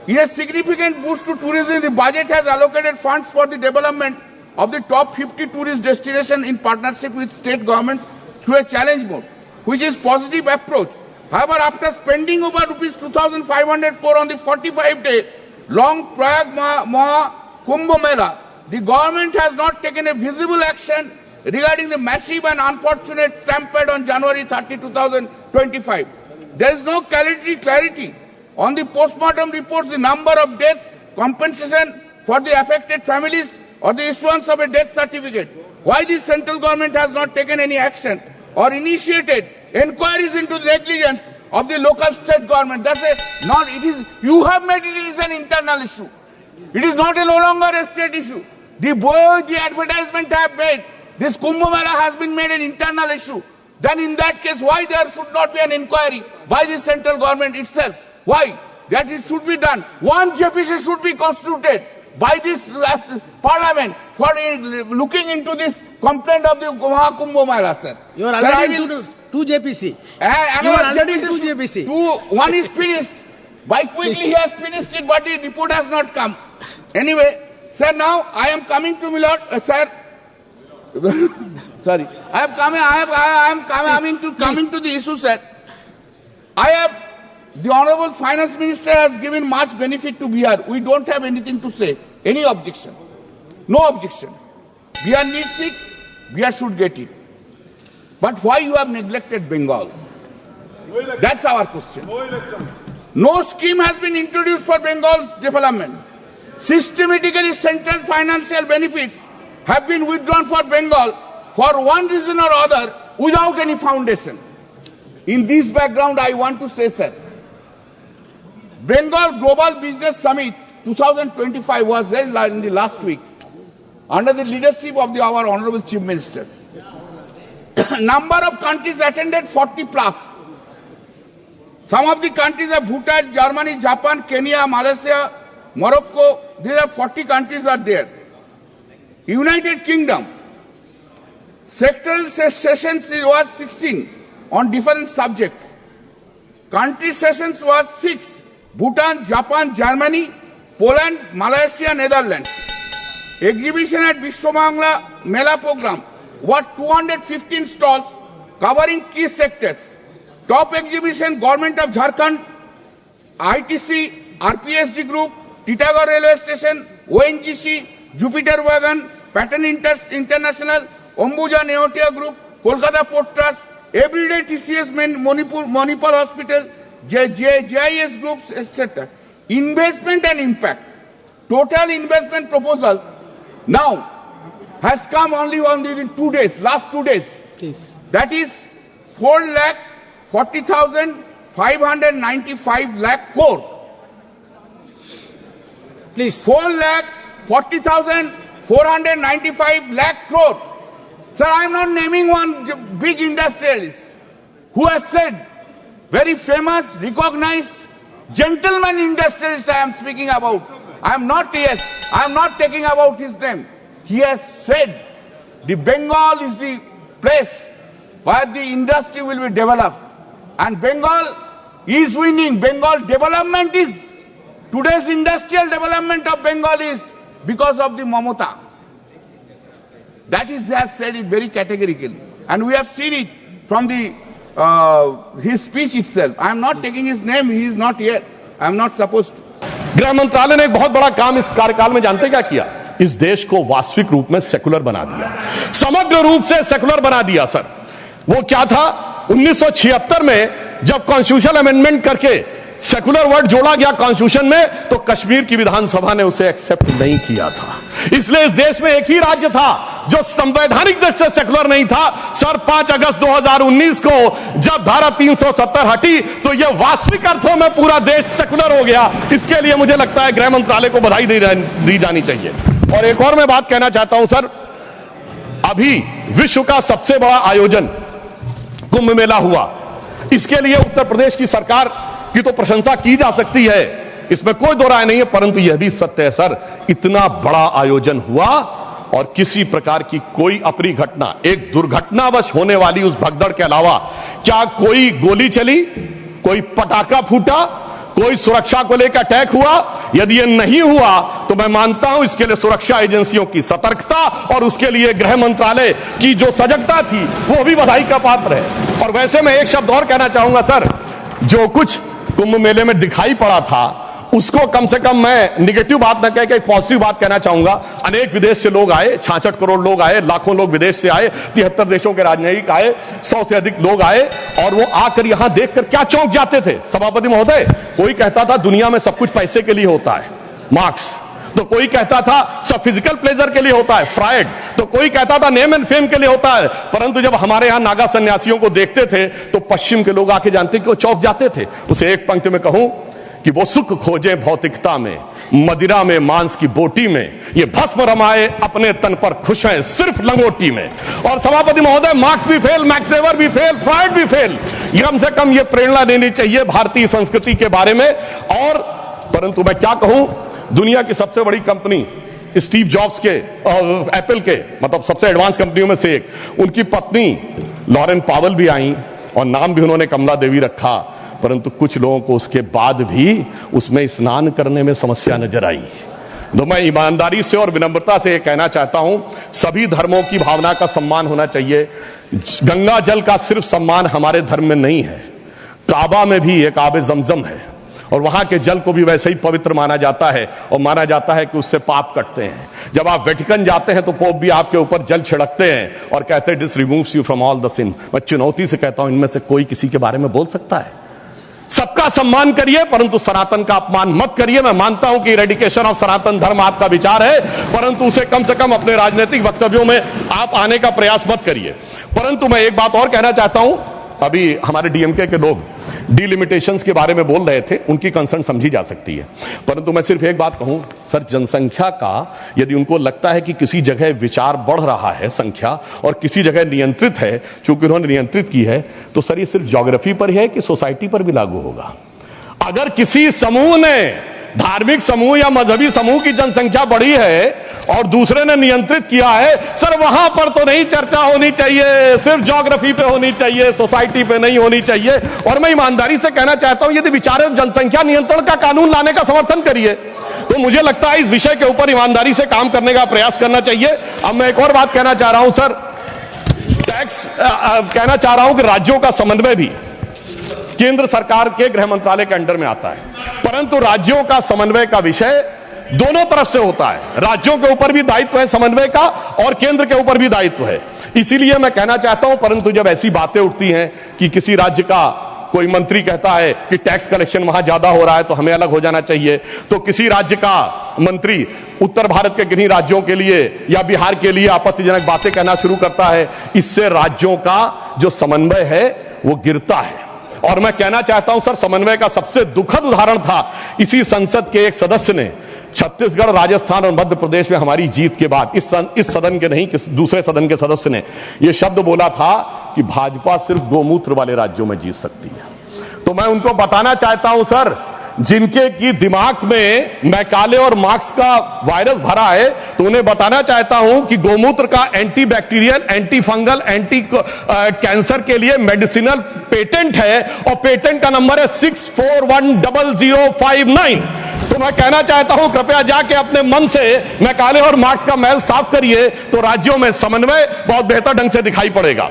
In a significant boost to tourism, the budget has allocated funds for the development of the top 50 tourist destinations in partnership with state governments through a challenge mode, which is positive approach. However, after spending over rupees 2,500 crore on the 45-day long Prayag Maha Kumbh Mela, the government has not taken a visible action regarding the massive and unfortunate stampede on January 30, 2025. There is no clarity on the postmortem reports, the number of deaths, compensation for the affected families, or the issuance of a death certificate. Why the central government has not taken any action or initiated inquiries into the negligence of the local state government? You have made it is an internal issue. It is not no longer a state issue. The advertisement have made, this Kumbh Mela has been made an internal issue. Then in that case, why there should not be an inquiry by the central government itself? Why? That it should be done. One JPC should be constituted by this parliament for looking into this complaint of the Kumbh Mela, sir. You are already into two JPC. You are already into JPC. One is finished. By quickly he has finished it, but the report has not come. Anyway, sir, now I am coming to Milord, sir. Sorry, I am coming to the issue, sir. The Honorable Finance Minister has given much benefit to Bihar. We don't have anything to say. Any objection? No objection. Bihar needs it. Bihar should get it. But why you have neglected Bengal? That's our question. No scheme has been introduced for Bengal's development. Systematically, central financial benefits have been withdrawn for Bengal for one reason or other without any foundation. In this background, I want to say, sir, Bengal Global Business Summit 2025 was held in the last week under the leadership of our Honorable Chief Minister. Number of countries attended 40 plus. Some of the countries are Bhutan, Germany, Japan, Kenya, Malaysia, Morocco. These are 40 countries are there. United Kingdom. Sectoral sessions was 16 on different subjects. Country sessions was 6. Bhutan, Japan, Germany, Poland, Malaysia, Netherlands. Exhibition at Vishwamangala Mela program was 215 stalls covering key sectors. Top exhibition, Government of Jharkhand, ITC, RPSG Group, Titagarh Railway Station, ONGC, Jupiter Wagon, Pattern International, Ambuja Neotia Group, Kolkata Port Trust, Everyday TCS Manipur Hospital, JIS Groups, etc. Investment and impact. Total investment proposal now has come only in 2 days, last 2 days. Please. That is 4,40,595 lakh crore. Please. 4,40,495 lakh crore. Sir, I am not naming one big industrialist who has said, very famous, recognized, gentleman industrialist I am speaking about. I am not taking about his name. He has said the Bengal is the place where the industry will be developed. And Bengal is winning. Bengal development is, today's industrial development of Bengal is because of the Mamata. That is, they have said it very categorically. And we have seen it from his speech itself. I am not taking his name, he is not here. I am not supposed to. गृह मंत्रालय ने एक बहुत बड़ा काम इस कार्यकाल में जानते क्या किया? इस देश को वास्तविक रूप में सेकुलर बना दिया, समग्र रूप से सेकुलर बना दिया। सर, वो क्या था? 1976 में जब कॉन्स्टिट्यूशन अमेंडमेंट करके सेकुलर वर्ड जोड़ा गया कॉन्स्टिट्यूशन में, तो कश्मीर की विधानसभा ने उसे एक्सेप्ट नहीं किया था। इसलिए इस देश में एक ही राज्य था जो संवैधानिक दृष्टि से सेकुलर नहीं था। सर, 5 अगस्त 2019 को जब धारा 370 हटी तो यह वास्तविक अर्थों में पूरा देश सेकुलर हो गया। इसके लिए मुझे लगता है गृह मंत्रालय को बधाई दी जानी चाहिए। और एक और मैं बात कहना चाहता हूं सर, अभी विश्व का सबसे बड़ा आयोजन कुंभ मेला हुआ, इसके लिए उत्तर प्रदेश की सरकार की तो प्रशंसा की जा सकती है, इसमें कोई दो राय नहीं है, परंतु यह भी सत्य है सर, इतना बड़ा आयोजन हुआ और किसी प्रकार की कोई अप्रिय घटना, एक दुर्घटनावश होने वाली उस भगदड़ के अलावा क्या कोई गोली चली, कोई पटाखा फूटा, कोई सुरक्षा को लेकर अटैक हुआ? यदि ये नहीं हुआ तो मैं मानता हूं इसके लिए सुरक्षा एजेंसियों की सतर्कता और उसके लिए गृह मंत्रालय की जो सजगता थी वो भी बधाई का पात्र है। और वैसे मैं एक शब्द और कहना चाहूंगा सर, जो कुछ कुंभ मेले में दिखाई पड़ा था उसको कम से कम मैं निगेटिव बात न कह के एक पॉजिटिव बात कहना चाहूंगा। अनेक विदेश से लोग आए, 66 करोड़ लोग आए, लाखों लोग विदेश से आए, 73 देशों के राजनयिक आए, 100 से अधिक लोग आए और वो आकर यहां देखकर क्या चौंक जाते थे सभापति महोदय। कोई कहता था दुनिया में सब कुछ पैसे के लिए होता है, मार्क्स, तो कोई कहता था सब फिजिकल प्लेजर के लिए होता है, फ्रायड, तो कोई कहता था नेम एंड फेम के लिए होता है। परंतु जब हमारे यहां नागा सन्यासियों को देखते थे तो पश्चिम के लोग आके जानते कि वो चौंक जाते थे। उसे एक पंक्ति में कहूं कि वो सुख खोजे भौतिकता में, मदिरा में मांस की बोटी में, ये भस्म रमाए अपने तन पर खुश हैं सिर्फ लंगोटी में। और सभापति महोदय, मार्क्स भी फेल, मैक्स वेबर भी फेल, फ्रायड भी फेल। कम से कम ये प्रेरणा देनी चाहिए भारतीय संस्कृति के बारे में। और परंतु मैं क्या कहूं, दुनिया की सबसे बड़ी कंपनी स्टीव जॉब्स के एप्पल के मतलब सबसे एडवांस कंपनियों में से एक, उनकी पत्नी लॉरेन पावेल भी आई और नाम भी उन्होंने कमला देवी रखा। परंतु कुछ लोगों को उसके बाद भी उसमें स्नान करने में समस्या नजर आई। तो मैं ईमानदारी से और विनम्रता से यह कहना चाहता हूं, सभी धर्मों की भावना का सम्मान होना चाहिए। गंगा जल का सिर्फ सम्मान हमारे धर्म में नहीं है, काबा में भी एक आबे जमजम है और वहां के जल को भी वैसे ही पवित्र माना जाता है और माना जाता है कि उससे पाप कटते हैं। जब आप वेटिकन जाते हैं तो पोप भी आपके ऊपर जल छिड़कते हैं और कहते हैं this removes you from all the sin. मैं चुनौती से कहता हूं, इनमें से कोई किसी के बारे में बोल सकता है? सबका सम्मान करिए परंतु सनातन का अपमान मत करिए। मैं मानता हूं कि इरेडिकेशन ऑफ सनातन धर्म आपका विचार है, परंतु उसे कम से कम अपने राजनीतिक वक्तव्यों में आप आने का प्रयास मत करिए। परंतु मैं एक बात और कहना चाहता हूं, अभी हमारे डीएमके के लोग डिलिमिटेशंस के बारे में बोल रहे थे, उनकी कंसर्न समझी जा सकती है। परंतु मैं सिर्फ एक बात कहूं सर, जनसंख्या का यदि उनको लगता है कि किसी जगह विचार बढ़ रहा है संख्या और किसी जगह नियंत्रित है, चूंकि उन्होंने नियंत्रित की है, तो सर ये सिर्फ ज्योग्राफी पर ही है कि सोसाइटी पर भी लागू होगा। अगर किसी समूह ने, धार्मिक समूह या मजहबी समूह की जनसंख्या बढ़ी है और दूसरे ने नियंत्रित किया है, सर वहां पर तो नहीं चर्चा होनी चाहिए, सिर्फ ज्योग्राफी पे होनी चाहिए, सोसाइटी पे नहीं होनी चाहिए। और मैं ईमानदारी से कहना चाहता हूं, यदि विचार जनसंख्या नियंत्रण का कानून लाने का समर्थन करिए तो मुझे लगता है इस विषय के ऊपर ईमानदारी से काम करने का प्रयास करना चाहिए। अब मैं एक और बात कहना चाह रहा हूं सर, टैक्स कहना चाह रहा हूं कि राज्यों का समन्वय भी केंद्र सरकार के गृह मंत्रालय के अंडर में आता है, परंतु राज्यों का समन्वय का विषय दोनों तरफ से होता है। राज्यों के ऊपर भी दायित्व है समन्वय का और केंद्र के ऊपर भी दायित्व है। इसीलिए मैं कहना चाहता हूं, परंतु जब ऐसी बातें उठती हैं कि किसी राज्य का कोई मंत्री कहता है कि टैक्स कलेक्शन वहां ज्यादा हो रहा है तो हमें अलग हो जाना चाहिए, तो किसी राज्य का मंत्री उत्तर भारत के किन्हीं राज्यों के लिए या बिहार के लिए आपत्तिजनक बातें कहना शुरू करता है, इससे राज्यों का जो समन्वय है वो गिरता है। और मैं कहना चाहता हूं सर, समन्वय का सबसे दुखद उदाहरण था इसी संसद के एक सदस्य ने छत्तीसगढ़, राजस्थान और मध्य प्रदेश में हमारी जीत के बाद इस सदन के नहीं, दूसरे सदन के सदस्य ने यह शब्द बोला था कि भाजपा सिर्फ गोमूत्र वाले राज्यों में जीत सकती है। तो मैं उनको बताना चाहता हूं सर, जिनके की दिमाग में मैकाले और मार्क्स का वायरस भरा है, तो उन्हें बताना चाहता हूं कि गोमूत्र का anti bacterial, anti fungal, anti cancer के लिए मेडिसिनल पेटेंट है और पेटेंट का नंबर है 64100059। तो मैं कहना चाहता हूं कृपया जाके अपने मन से मैकाले और मार्क्स का मैल साफ करिए, तो राज्यों में समन्वय बहुत बेहतर ढंग से दिखाई पड़ेगा।